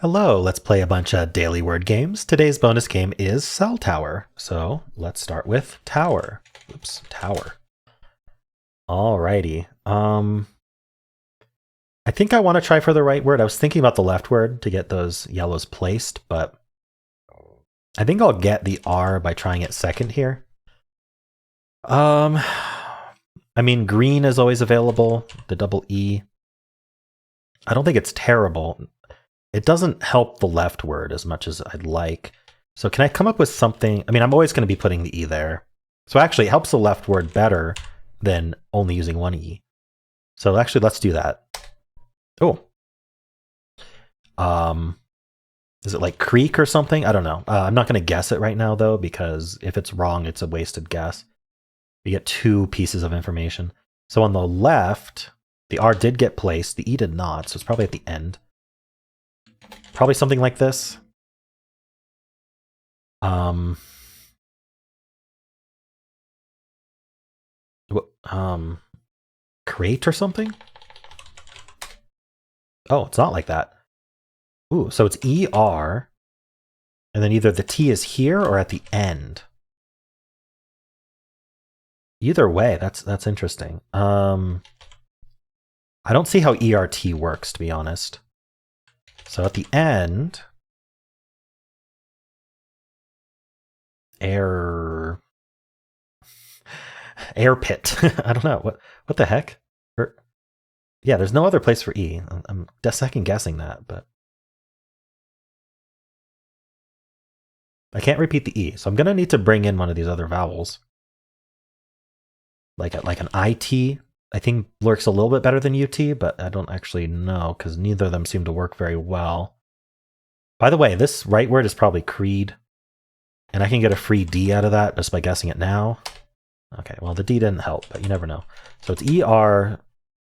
Hello, let's play a bunch of daily word games. Today's bonus game is Cell Tower. So let's start with tower. Oops, tower. Alrighty. I think I want to try for the right word. I was thinking about the left word to get those yellows placed, but I think I'll get the R by trying it second here. I mean, green is always available, the double E. I don't think it's terrible. It doesn't help the left word as much as I'd like. So can I come up with something? I mean, I'm always going to be putting the E there. So actually it helps the left word better than only using one E. So actually, let's do that. Oh. Is it like creek or something? I don't know. I'm not going to guess it right now, though, because if it's wrong, it's a wasted guess. You get two pieces of information. So on the left, the R did get placed. The E did not, so it's probably at the end. Probably something like this. Create or something? Oh, it's not like that. Ooh, so it's ER, and then either the T is here or at the end. Either way, that's interesting. I don't see how ERT works, to be honest. So at the end, air pit. I don't know. What the heck? Yeah, there's no other place for E. I'm second guessing that, but I can't repeat the E. So I'm gonna need to bring in one of these other vowels. Like an IT, I think works a little bit better than UT, but I don't actually know because neither of them seem to work very well. By the way, this right word is probably creed, and I can get a free D out of that just by guessing it now. Okay, well, the D didn't help, but you never know. So it's ER,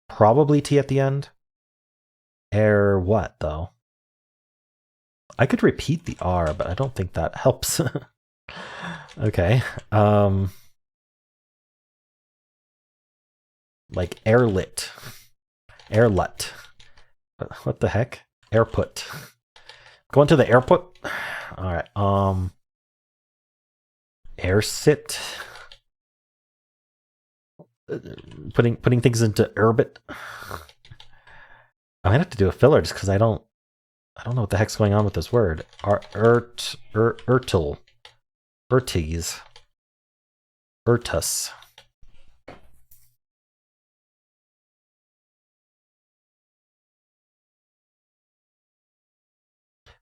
probably T at the end. Air what, though? I could repeat the R, but I don't think that helps. Okay. Like airlit. Airlut. What the heck? Airput. Going to the airport? Alright. Airsit. Putting things into orbit. I might have to do a filler just because I don't know what the heck's going on with this word. Urtil. Urtes. Urtus.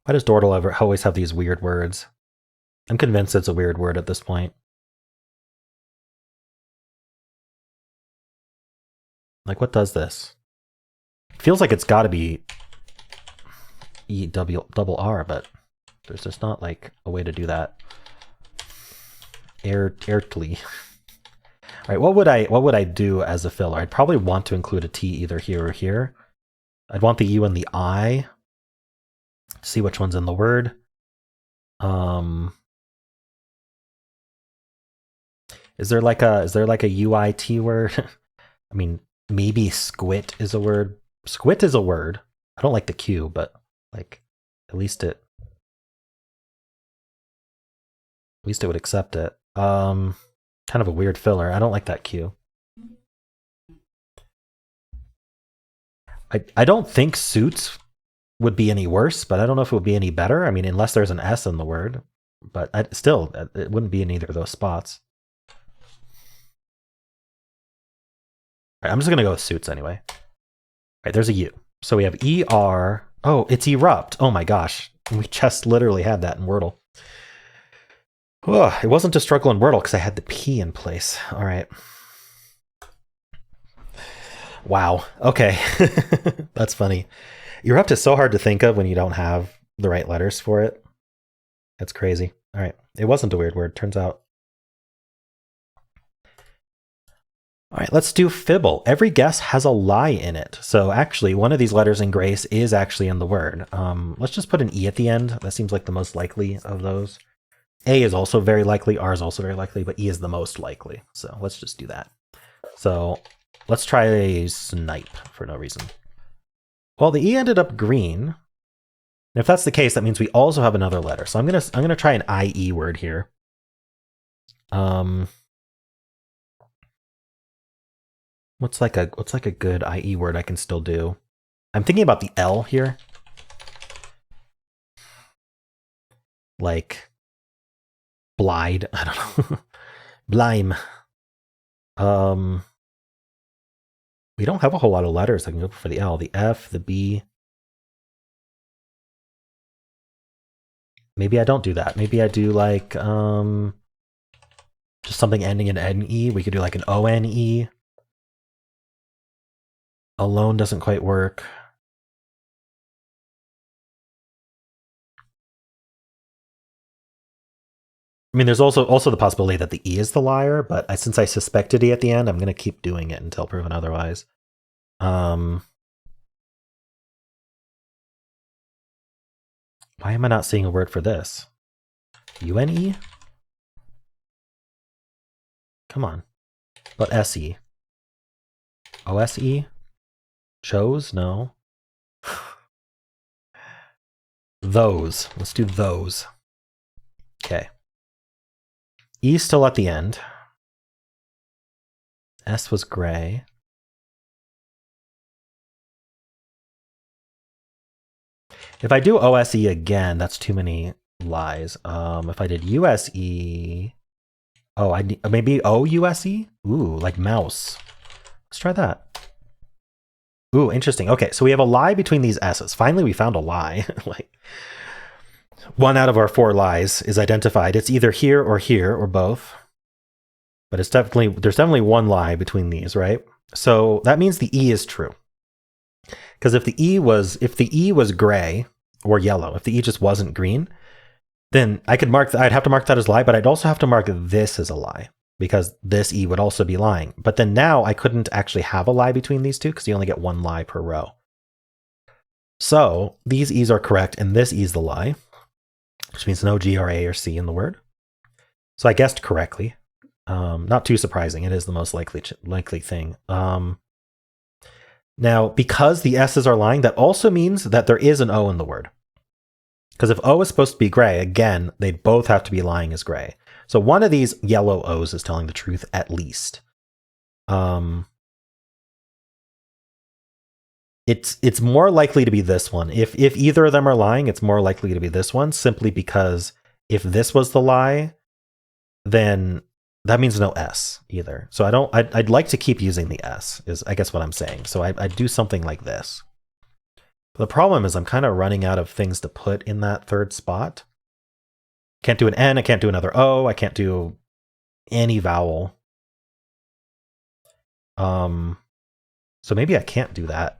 Why does Dordle always have these weird words? I'm convinced it's a weird word at this point. Like, what does this? It feels like it's got to be double R, but there's just not like a way to do that. Airtly. All right, what would I do as a filler? I'd probably want to include a T either here or here. I'd want the U and the I. See which one's in the word. Is there like a UIT word? I mean, maybe squit is a word. Squit is a word. I don't like the Q, but like at least it would accept it. Kind of a weird filler. I don't like that Q. I don't think suits would be any worse, but I don't know if it would be any better. I mean, unless there's an S in the word, but still, it wouldn't be in either of those spots. All right, I'm just gonna go with suits anyway. All right, there's a U. So we have ER. Oh, it's erupt. Oh my gosh, we just literally had that in Wordle. Oh, it wasn't a struggle in Wordle because I had the P in place. All right. Wow. Okay. That's funny. Erupt is so hard to think of when you don't have the right letters for it. That's crazy. All right. It wasn't a weird word, turns out. All right, let's do Fibble. Every guess has a lie in it. So actually, one of these letters in grace is actually in the word. Let's just put an E at the end. That seems like the most likely of those. A is also very likely, R is also very likely, but E is the most likely. So let's just do that. So let's try a snipe for no reason. Well, the E ended up green. And if that's the case, that means we also have another letter. So I'm gonna try an IE word here. What's like a good IE word I can still do? I'm thinking about the L here. Like blide. I don't know. Blime. We don't have a whole lot of letters I can go for the L. The F, the B. Maybe I don't do that. Maybe I do like just something ending in NE. We could do like an ONE. Alone doesn't quite work. I mean, there's also the possibility that the E is the liar, but since I suspected E at the end, I'm going to keep doing it until proven otherwise. Why am I not seeing a word for this? UNE? Come on. What SE? OSE? Chose? No. Those. Let's do those. Okay. E still at the end. S was gray. If I do OSE again, that's too many lies. If I did USE, oh, maybe OUSE? Ooh, like mouse. Let's try that. Ooh, interesting. Okay, so we have a lie between these S's. Finally, we found a lie. Like 1 out of our 4 lies is identified. It's either here or both. But there's definitely one lie between these, right? So that means the E is true. Because if the E was gray or yellow, if the E just wasn't green, then I'd have to mark that as lie, but I'd also have to mark this as a lie because this E would also be lying. But then now I couldn't actually have a lie between these two because you only get 1 lie per row. So these E's are correct and this E is the lie, which means no G or A or C in the word. So I guessed correctly. Not too surprising. It is the most likely thing. Now, because the S's are lying, that also means that there is an O in the word. Because if O is supposed to be gray, again, they'd both have to be lying as gray. So one of these yellow O's is telling the truth at least. It's more likely to be this one. If either of them are lying, it's more likely to be this one, simply because if this was the lie, then that means no S either. So I'd like to keep using the S, is I guess what I'm saying. So I'd do something like this. But the problem is I'm kind of running out of things to put in that third spot. Can't do an N, I can't do another O, I can't do any vowel. So maybe I can't do that.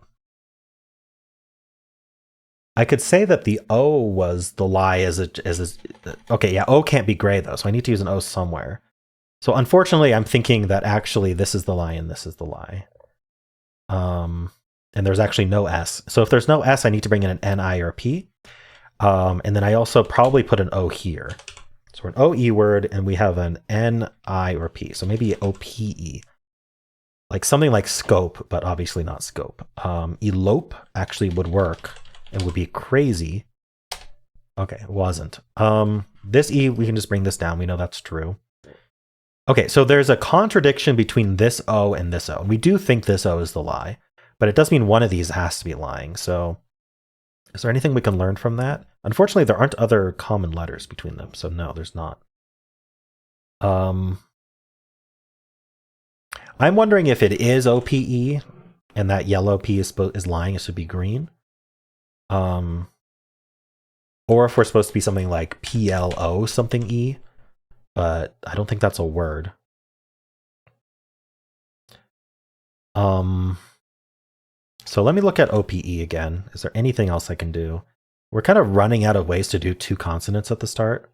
I could say that the O was the lie okay, yeah, O can't be gray though, so I need to use an O somewhere. So unfortunately, I'm thinking that actually this is the lie and this is the lie. And there's actually no S. So if there's no S, I need to bring in an N, I, or P. And then I also probably put an O here. So we're an OE word, and we have an N, I, or P. So maybe OPE. Like something like scope, but obviously not scope. Elope actually would work and would be crazy. Okay, it wasn't. This E, we can just bring this down. We know that's true. Okay, so there's a contradiction between this O and this O. We do think this O is the lie, but it does mean one of these has to be lying. So is there anything we can learn from that? Unfortunately, there aren't other common letters between them, so no, there's not. I'm wondering if it is OPE and that yellow P is lying, it should be green. Or if we're supposed to be something like PLO something E, but I don't think that's a word. So let me look at OPE again. Is there anything else I can do? We're kind of running out of ways to do 2 consonants at the start.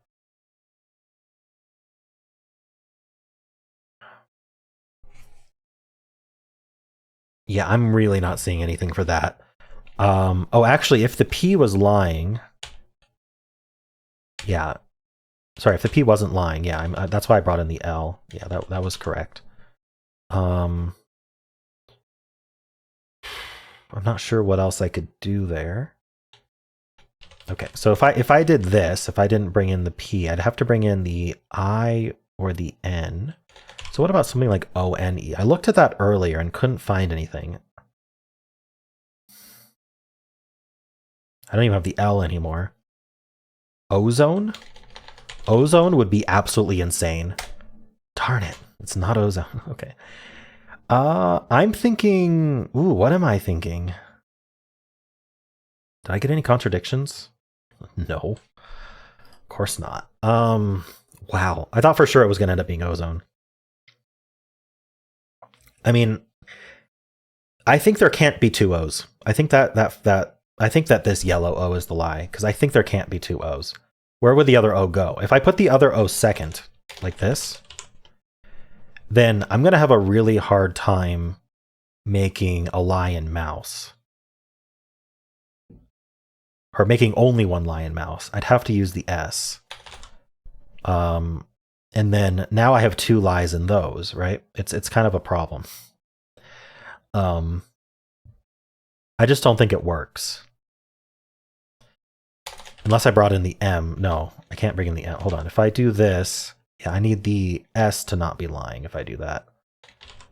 Yeah, I'm really not seeing anything for that. Oh, actually, if the P was lying, yeah. Sorry, if the P wasn't lying, yeah, that's why I brought in the L. Yeah, that was correct. I'm not sure what else I could do there. Okay, so if I did this, if I didn't bring in the P, I'd have to bring in the I or the N. So what about something like O-N-E? I looked at that earlier and couldn't find anything. I don't even have the L anymore. Ozone? Ozone would be absolutely insane. Darn it, it's not ozone. Okay. I'm thinking, ooh, what am I thinking? Did I get any contradictions? No. Of course not. Wow. I thought for sure it was going to end up being ozone. I mean, I think there can't be two O's. I think that this yellow O is the lie, because I think there can't be two O's. Where would the other O go? If I put the other O second, like this, then I'm going to have a really hard time making a lion mouse. Or making only one lion mouse. I'd have to use the S. And then now I have two lies in those, right? It's kind of a problem. I just don't think it works. Unless I brought in the M. No, I can't bring in the M. Hold on. If I do this, yeah, I need the S to not be lying if I do that.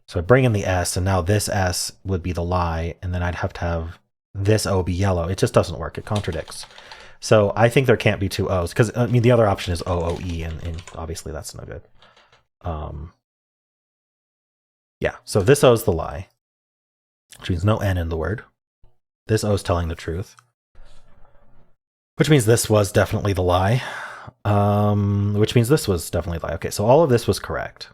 So I bring in the S, and now this S would be the lie, and then I'd have to have this O be yellow. It just doesn't work. It contradicts. So I think there can't be two O's, because I mean the other option is OOE, and obviously that's no good. Yeah, so this O is the lie, which means no N in the word. This O is telling the truth, which means this was definitely the lie, which means this was definitely the lie. Okay, so all of this was correct.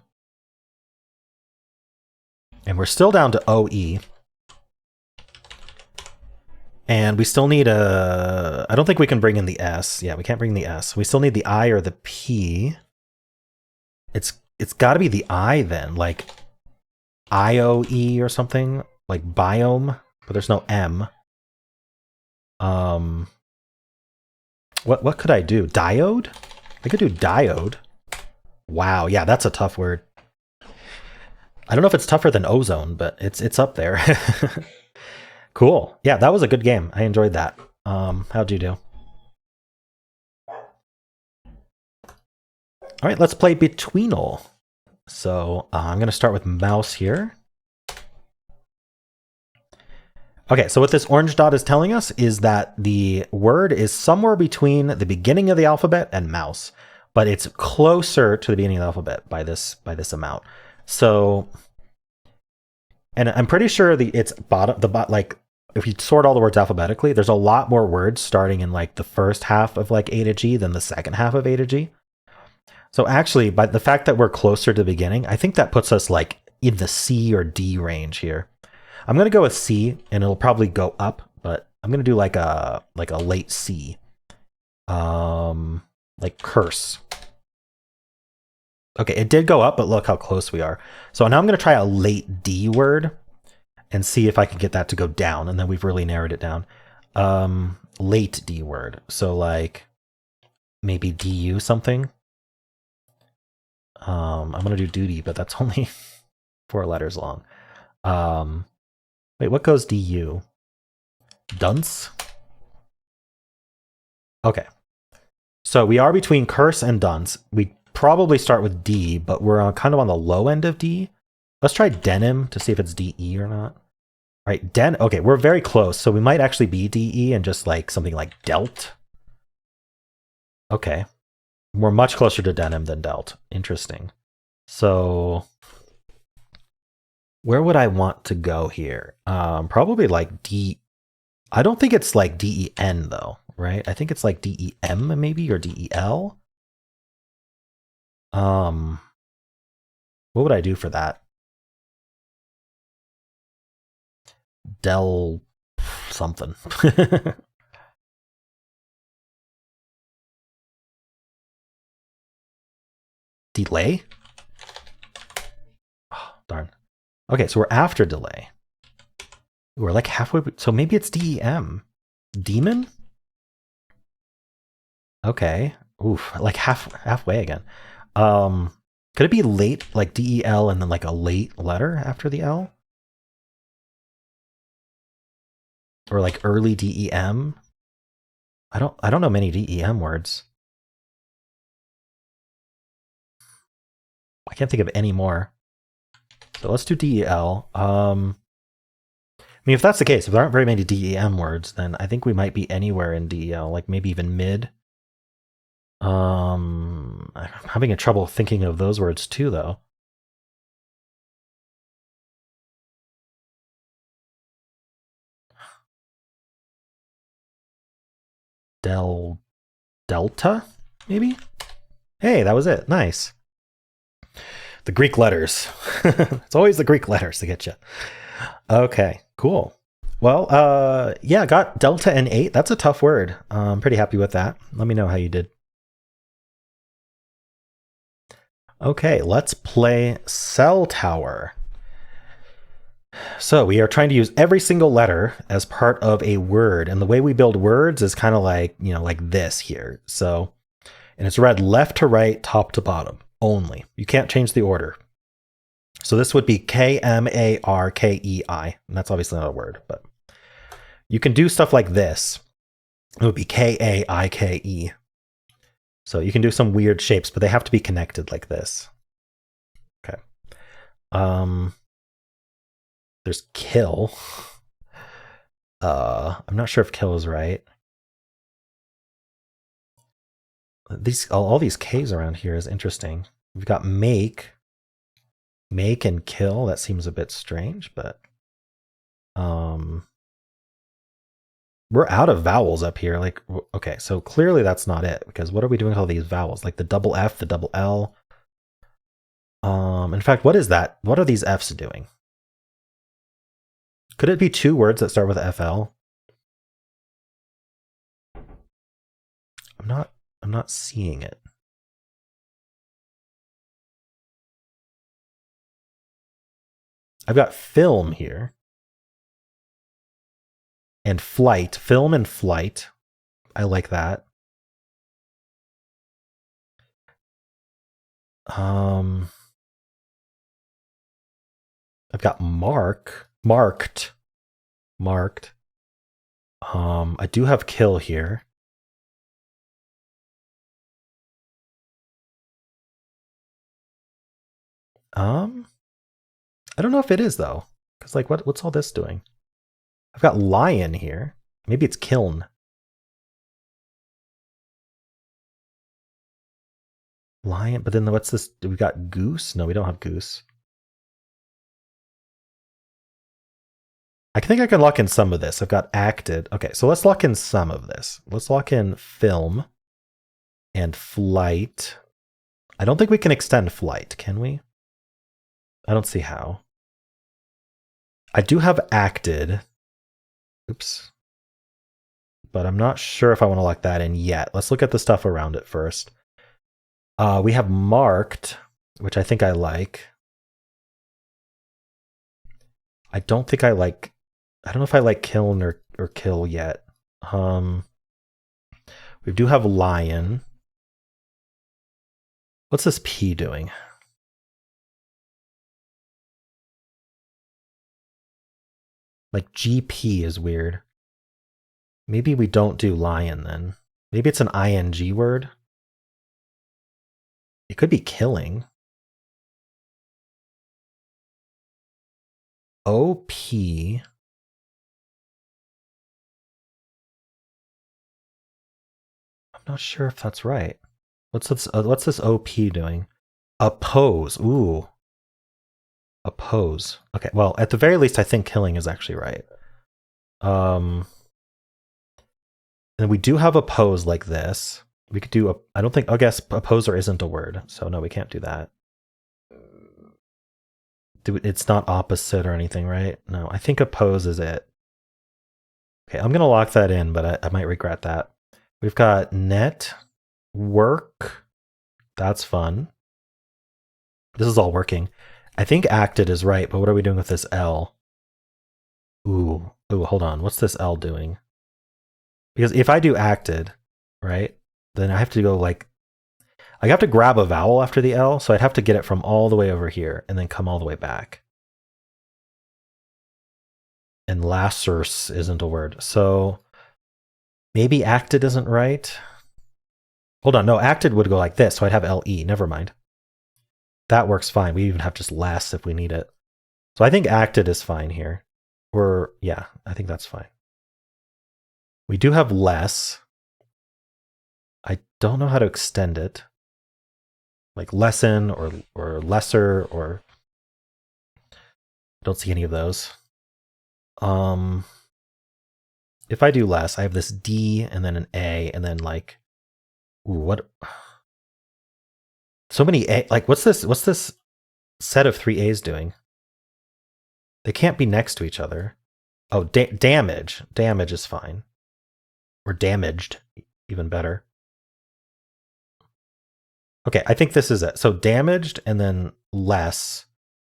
And we're still down to OE. And we still need a... I don't think we can bring in the S. Yeah, we can't bring the S. We still need the I or the P. It's got to be the I then, like IOE or something, like biome, but there's no M. What could I do? Diode? I could do diode. Wow, yeah, that's a tough word. I don't know if it's tougher than ozone, but it's up there. Cool. Yeah, that was a good game. I enjoyed that. How'd you do? All right, let's play Betweenle. So I'm going to start with mouse here. Okay, so what this orange dot is telling us is that the word is somewhere between the beginning of the alphabet and mouse, but it's closer to the beginning of the alphabet by this amount. So, and I'm pretty sure it's like if you sort all the words alphabetically, there's a lot more words starting in like the first half of like A to G than the second half of A to G. So actually, by the fact that we're closer to the beginning, I think that puts us like in the C or D range here. I'm going to go with C, and it'll probably go up, but I'm going to do like a late C. Like curse. Okay, it did go up, but look how close we are. So now I'm going to try a late D word and see if I can get that to go down, and then we've really narrowed it down. Late D word. So like maybe DU something. I'm going to do duty, but that's only 4 letters long. Wait, what goes DU? Dunce? Okay. So we are between curse and dunce. We probably start with D, but we're kind of on the low end of D. Let's try denim to see if it's DE or not. All right, okay, we're very close, so we might actually be DE and just like something like delt. Okay. We're much closer to denim than delt. Interesting. So where would I want to go here? Probably like D. I don't think it's like DEN though, right? I think it's like DEM maybe or DEL. What would I do for that? Del something. Delay? Oh, darn. Okay, so we're after delay. We're like halfway, so maybe it's DEM. Demon? Okay. Oof, like halfway again. Could it be late, like DEL and then like a late letter after the L? Or like early DEM? I don't know many DEM words. I can't think of any more. So let's do DEL. I mean, if that's the case, if there aren't very many DEM words, then I think we might be anywhere in DEL, like maybe even mid. I'm having a trouble thinking of those words too, though. Delta, maybe? Hey, that was it. Nice. The Greek letters. It's always the Greek letters to get you. Okay, cool. Well, yeah, got delta and 8. That's a tough word. I'm pretty happy with that. Let me know how you did. Okay, let's play Cell Tower. So we are trying to use every single letter as part of a word. And the way we build words is kind of like, like this here. So, and it's read left to right, top to bottom only. You can't change the order. So this would be K-M-A-R-K-E-I. And that's obviously not a word, but you can do stuff like this. It would be K-A-I-K-E. So you can do some weird shapes, but they have to be connected like this. Okay. There's kill. I'm not sure if kill is right. All these K's around here is interesting. We've got make and kill. That seems a bit strange, but we're out of vowels up here. Like, okay, so clearly that's not it, because what are we doing with all these vowels? Like the double F, the double L. In fact, what is that? What are these Fs doing? Could it be two words that start with FL? I'm not seeing it. I've got film here. And flight. Film and flight. I like that. I've got marked. I do have kill here. I don't know if it is though, because like what's all this doing? I've got lion here. Maybe it's kiln. Lion, but then what's this? We got goose? No, we don't have goose. I think I can lock in some of this. I've got acted. Okay, so let's lock in some of this. Let's lock in film and flight. I don't think we can extend flight, can we? I don't see how. I do have acted. Oops. But I'm not sure if I want to lock that in yet. Let's look at the stuff around it first. We have marked, which I think I like. I don't think I like. I don't know if I like kiln or kill yet. We do have lion. What's this P doing? Like GP is weird. Maybe we don't do lion then. Maybe it's an ing word. It could be killing. OP. I'm not sure if that's right. What's this OP doing? Oppose. Ooh. Oppose. Okay, well, at the very least, I think killing is actually right. And we do have oppose like this. We could do I don't think, I guess opposer isn't a word, so no, we can't do that. It's not opposite or anything, right? No, I think oppose is it. Okay, I'm gonna lock that in, but I might regret that. We've got net, work. That's fun. This is all working. I think acted is right, but what are we doing with this L? Ooh, hold on. What's this L doing? Because if I do acted, right, then I have to go like, I have to grab a vowel after the L, so I'd have to get it from all the way over here and then come all the way back. And lasers isn't a word. So Maybe acted isn't right. Hold on, no, acted would go like this, so I'd have LE. Never mind. That works fine. We even have just less if we need it. So I think acted is fine here. Or, yeah, I think that's fine. We do have less. I don't know how to extend it. Like lessen or lesser or... I don't see any of those. If I do less, I have this D and then an A and then like... Ooh, what... So many A... Like, what's this set of 3 A's doing? They can't be next to each other. Oh, damage. Damage is fine. Or damaged, even better. Okay, I think this is it. So damaged and then less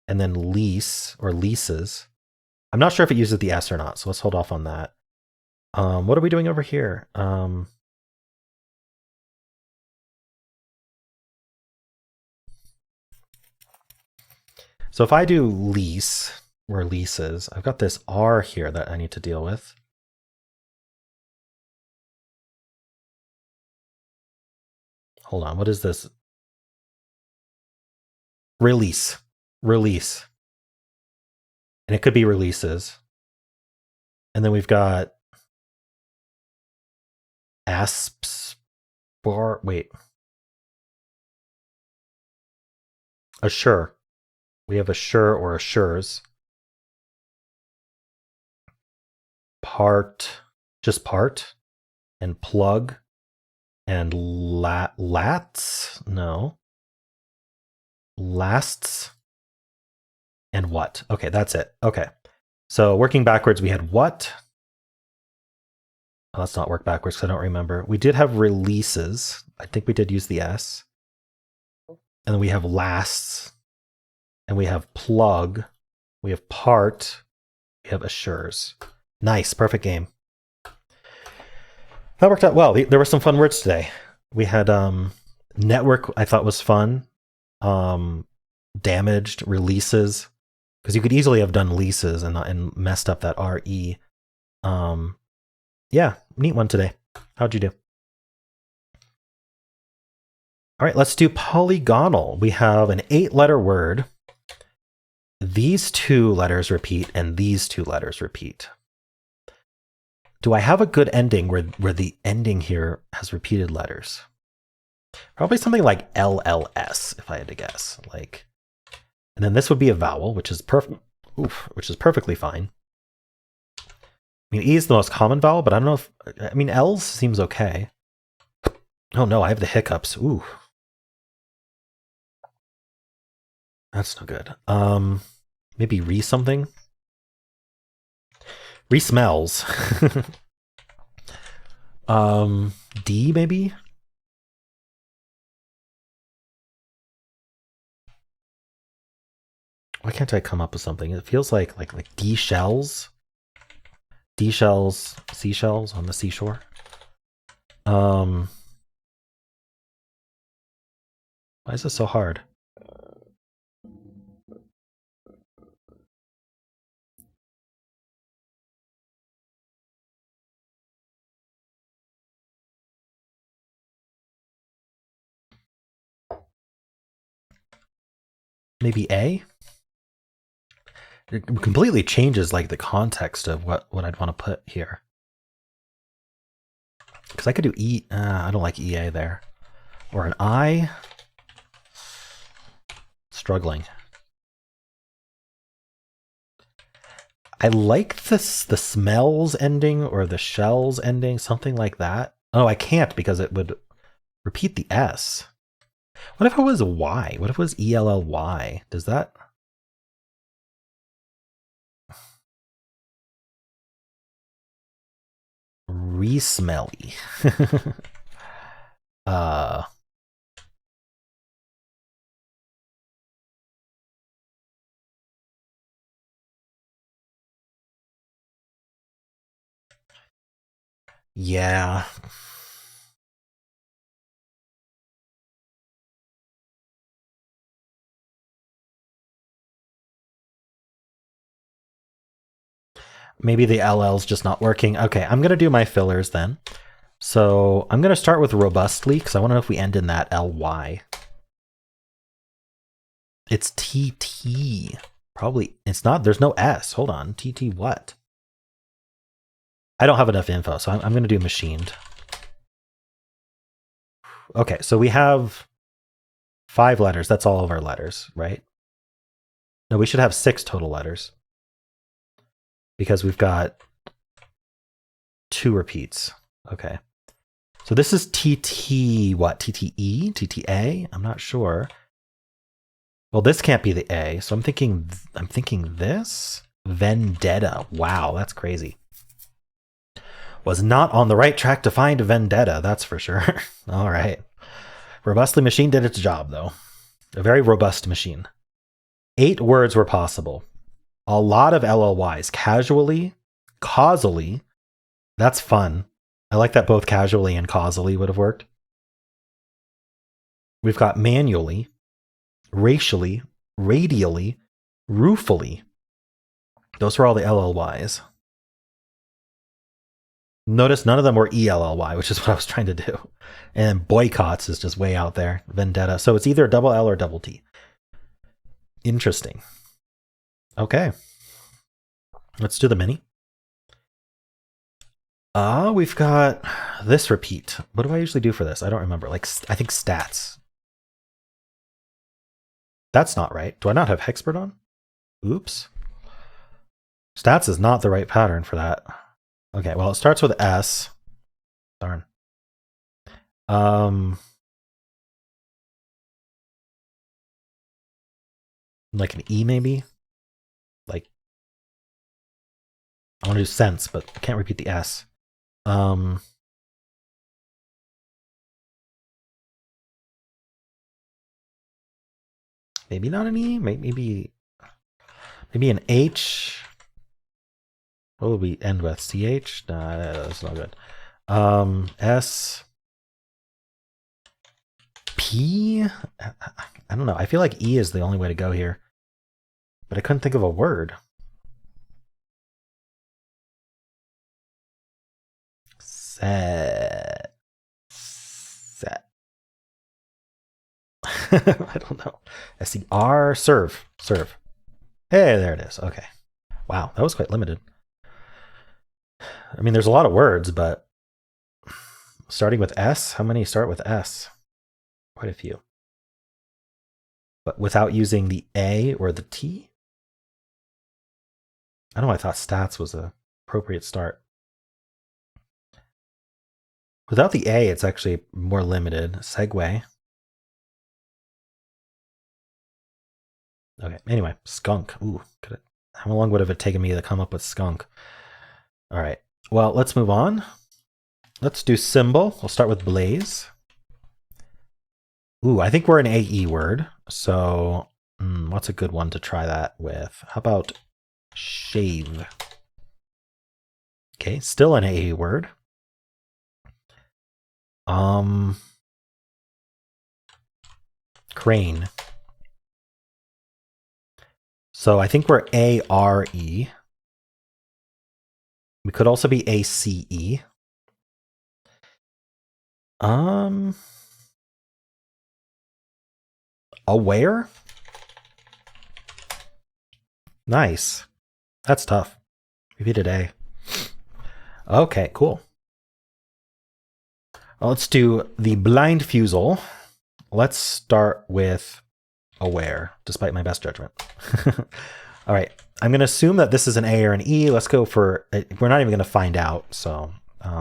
and then lease or leases. I'm not sure if it uses the S or not, so let's hold off on that. What are we doing over here? So if I do lease or leases, I've got this R here that I need to deal with. Hold on, what is this? Release. Release. And it could be releases. And then we've got asps bar. Wait. Assure. We have assure or assures. Part. Just part. And plug. And lats? No. Lasts. And what? Okay, that's it. Okay. So working backwards, we had what? Oh, let's not work backwards because I don't remember. We did have releases. I think we did use the S. And then we have lasts. And we have plug. We have part. We have assures. Nice. Perfect game. That worked out well. There were some fun words today. We had network, I thought was fun. Damaged, releases. Because you could easily have done leases and messed up that RE. Yeah, neat one today. How'd you do? All right, let's do polygonal. We have an 8-letter word. These 2 letters repeat, and these 2 letters repeat. Do I have a good ending where the ending here has repeated letters? Probably something like LLS, if I had to guess. Like, and then this would be a vowel, which is perfect. Which is perfectly fine. I mean, E is the most common vowel, but I don't know if... I mean, L's seems okay. Oh no, I have the hiccups. Ooh. That's no good. Maybe re something? Re smells. D maybe? Why can't I come up with something? It feels like D shells. D shells, seashells on the seashore. Why is this so hard? Maybe A? It completely changes like the context of what I'd want to put here. Because I could do E. I don't like EA there. Or an I. Struggling. I like the smells ending or the shells ending, something like that. Oh, I can't because it would repeat the S. What if it was Y? What if it was ELLY? Does that... Re-smelly. Yeah. Maybe the LL's just not working. Okay, I'm going to do my fillers then. So I'm going to start with robustly because I want to know if we end in that LY. It's TT. Probably, it's not, there's no S. Hold on, TT what? I don't have enough info, so I'm going to do machined. Okay, so we have 5 letters. That's all of our letters, right? No, we should have 6 total letters. Because we've got 2 repeats. Okay. So this is TT, what? TTE? TTA? I'm not sure. Well, this can't be the A, so I'm thinking this? Vendetta. Wow, that's crazy. Was not on the right track to find vendetta, that's for sure. All right. Robustly machine did its job, though. A very robust machine. 8 words were possible. A lot of LLYs. Casually, causally. That's fun. I like that both casually and causally would have worked. We've got manually, racially, radially, roofily. Those were all the LLYs. Notice none of them were ELLY, which is what I was trying to do. And boycotts is just way out there. Vendetta. So it's either double L or double T. Interesting. Okay. Let's do the mini. We've got this repeat. What do I usually do for this? I don't remember. Like, I think stats. That's not right. Do I not have Hexpert on? Oops. Stats is not the right pattern for that. Okay, well, it starts with S. Darn. Like an E, maybe? Like, I want to do sense, but I can't repeat the S. Maybe not an E, maybe an H. What would we end with? CH? Nah, that's not good. S. P? I don't know. I feel like E is the only way to go here. But I couldn't think of a word. Set. I don't know. SER, serve. Hey, there it is. Okay. Wow, that was quite limited. I mean, there's a lot of words, but starting with S, how many start with S? Quite a few. But without using the A or the T? I don't know, I thought stats was an appropriate start. Without the A, it's actually more limited. Segue. Okay, anyway, skunk. Ooh, how long would have it taken me to come up with skunk? All right, well, let's move on. Let's do symbol. We'll start with blaze. Ooh, I think we're an AE word. So what's a good one to try that with? How about shave? Okay, still an AE word. Crane. So I think we're ARE. We could also be ACE. Aware? Nice. That's tough. Repeated A. Okay, cool. Well, let's do the blind Fusele. Let's start with aware, despite my best judgment. All right, I'm going to assume that this is an A or an E. Let's go for, we're not even going to find out, so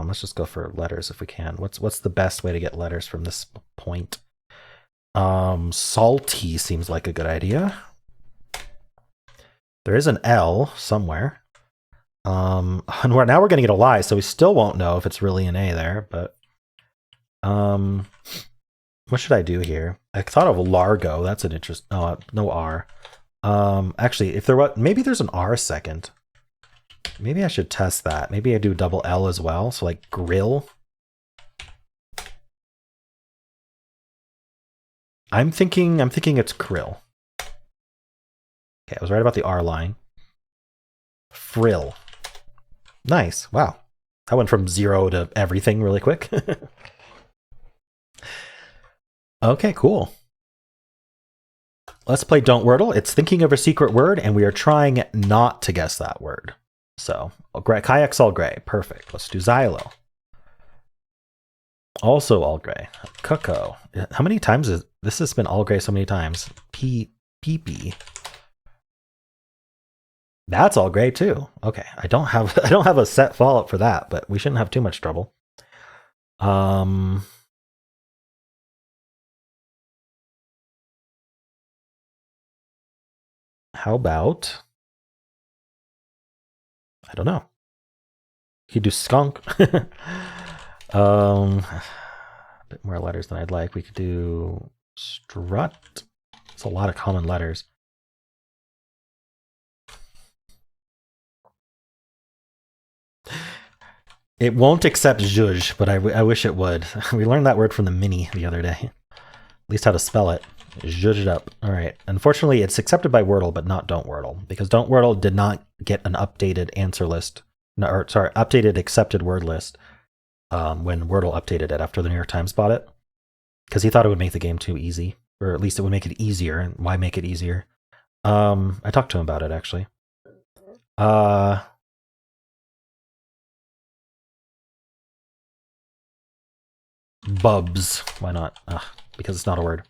let's just go for letters if we can. What's the best way to get letters from this point? Salty seems like a good idea. There is an L somewhere. And now we're going to get a Y, so we still won't know if it's really an A there, but what should I do here? I thought of Largo. That's an interest. No R. Actually, if there was, maybe there's an R second. Maybe I should test that. Maybe I do double L as well. So like grill. I'm thinking it's krill. Okay, I was right about the R line. Frill. Nice. Wow. I went from 0 to everything really quick. Okay, cool. Let's play Don't Wordle. It's thinking of a secret word, and we are trying not to guess that word. So, kayak's all gray. Perfect. Let's do xylo. Also all gray. Cuckoo. How many times is this has been all gray so many times? Pee-pee. That's all gray too. Okay, I don't have a set follow-up for that, but we shouldn't have too much trouble. How about, I don't know. You could do skunk. A bit more letters than I'd like. We could do strut. It's a lot of common letters. It won't accept zhuzh, but I wish it would. We learned that word from the Mini the other day. At least how to spell it. Zhuzh it up. All right. Unfortunately, it's accepted by Wordle, but not Don't Wordle, because Don't Wordle did not get an updated answer list. No, or sorry, updated accepted word list when Wordle updated it after the New York Times bought it, because he thought it would make the game too easy, or at least it would make it easier. And why make it easier? I talked to him about it actually. Bubs. Why not? Because it's not a word.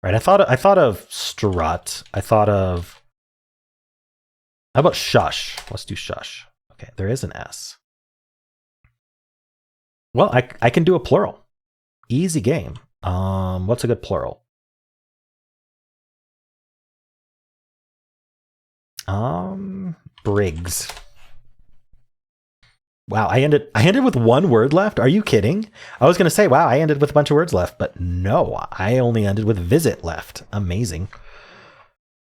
Right. I thought of strut. I thought of, how about shush? Let's do shush. Okay, there is an S. Well, I can do a plural. Easy game. What's a good plural? Briggs. Wow, I ended with one word left. Are you kidding? I was going to say, wow, I ended with a bunch of words left, but no, I only ended with visit left. Amazing.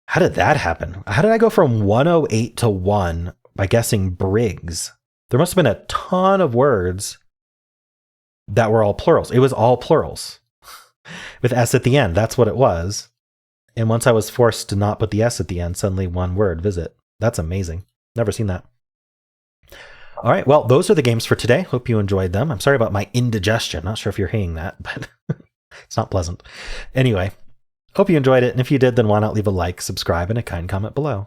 How did that happen? How did I go from 108 to 1 by guessing Briggs? There must have been a ton of words that were all plurals. It was all plurals with S at the end. That's what it was. And once I was forced to not put the S at the end, suddenly one word, visit. That's amazing. Never seen that. All right, well, those are the games for today. Hope you enjoyed them. I'm sorry about my indigestion. Not sure if you're hearing that, but it's not pleasant. Anyway, hope you enjoyed it. And if you did, then why not leave a like, subscribe, and a kind comment below.